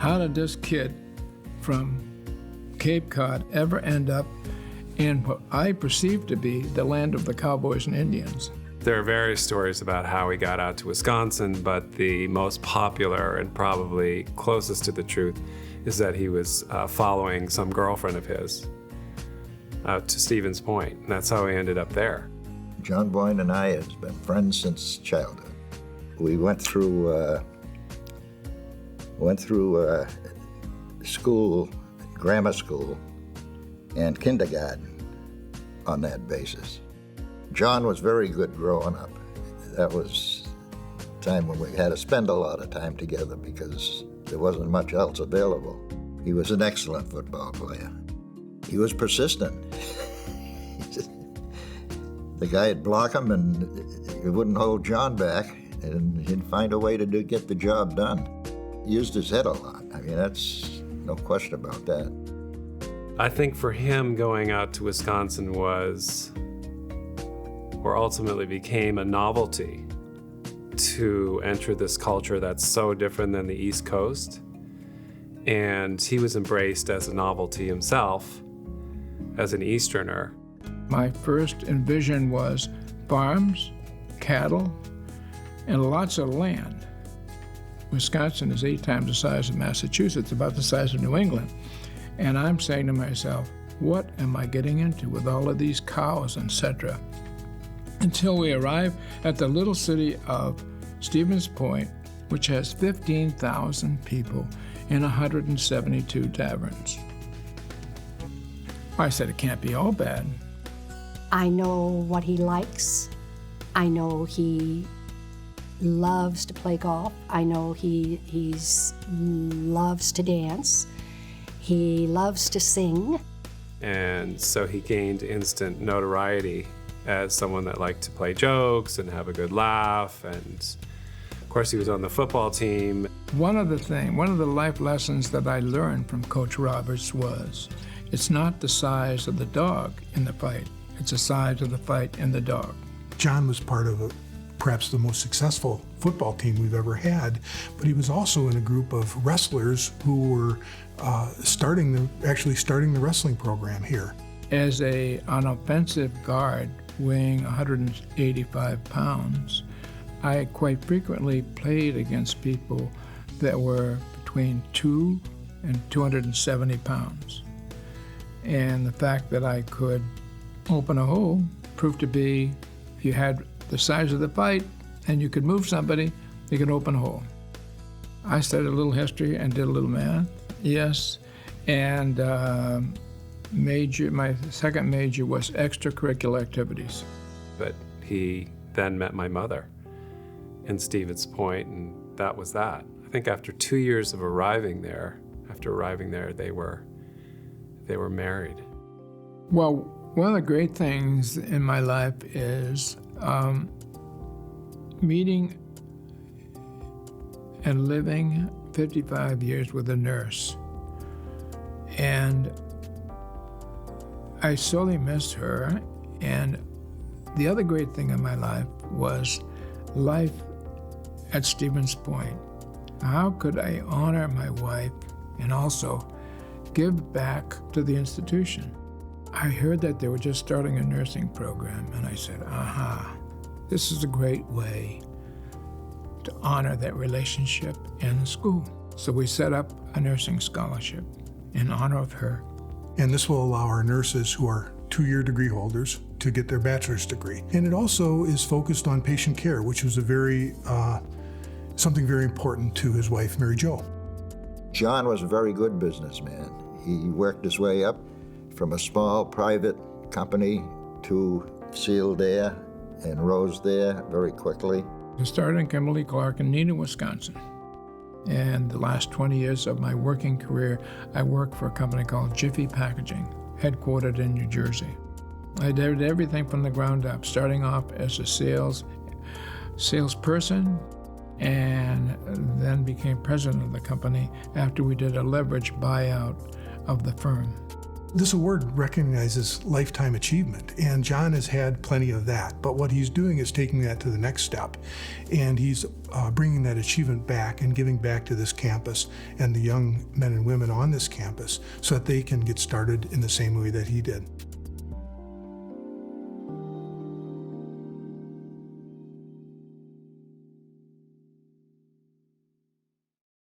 how did this kid from Cape Cod ever end up in what I perceive to be the land of the cowboys and Indians? There are various stories about how he got out to Wisconsin, but the most popular and probably closest to the truth is that he was following some girlfriend of his out to Stevens Point, and that's how he ended up there. John Boyne and I have been friends since childhood. We went through school, grammar school, and kindergarten on that basis. John was very good growing up. That was a time when we had to spend a lot of time together because there wasn't much else available. He was an excellent football player. He was persistent. The guy would block him and he wouldn't hold John back, and he'd find a way to get the job done. He used his head a lot. I mean, that's no question about that. I think for him, going out to Wisconsin was, or ultimately became, a novelty to enter this culture that's so different than the East Coast. And he was embraced as a novelty himself, as an Easterner. My first envision was farms, cattle, and lots of land. Wisconsin is 8 times the size of Massachusetts, about the size of New England. And I'm saying to myself, what am I getting into with all of these cows, etc.? Until we arrive at the little city of Stevens Point, which has 15,000 people in 172 taverns. I said, it can't be all bad. I know what he likes. I know he loves to play golf. I know he loves to dance. He loves to sing. And so he gained instant notoriety as someone that liked to play jokes and have a good laugh. And of course, he was on the football team. One of the life lessons that I learned from Coach Roberts was, it's not the size of the dog in the fight, it's the size of the fight in the dog. John was part of perhaps the most successful football team we've ever had, but he was also in a group of wrestlers who were starting the wrestling program here. As an offensive guard weighing 185 pounds, I quite frequently played against people that were between 2 and 270 pounds. And the fact that I could open a hole proved to be, if you had the size of the fight and you could move somebody, you could open a hole. I studied a little history and did a little math, yes, and my second major was extracurricular activities. But He then met my mother in Stevens Point, and that was that. I think after 2 years of arriving there, they were married. Well, one of the great things in my life is meeting and living 55 years with a nurse. And I sorely miss her. And the other great thing in my life was life at Stevens Point. How could I honor my wife and also give back to the institution? I heard that they were just starting a nursing program, and I said, this is a great way to honor that relationship in the school. So we set up a nursing scholarship in honor of her. And this will allow our nurses who are 2-year degree holders to get their bachelor's degree. And it also is focused on patient care, which was something very important to his wife, Mary Jo. John was a very good businessman. He worked his way up from a small private company to Sealed Air and rose there very quickly. I started in Kimberly-Clark in Neenah, Wisconsin. And the last 20 years of my working career, I worked for a company called Jiffy Packaging, headquartered in New Jersey. I did everything from the ground up, starting off as a salesperson, and then became president of the company after we did a leverage buyout of the firm. This award recognizes lifetime achievement, and John has had plenty of that. But what he's doing is taking that to the next step, and he's bringing that achievement back and giving back to this campus and the young men and women on this campus so that they can get started in the same way that he did.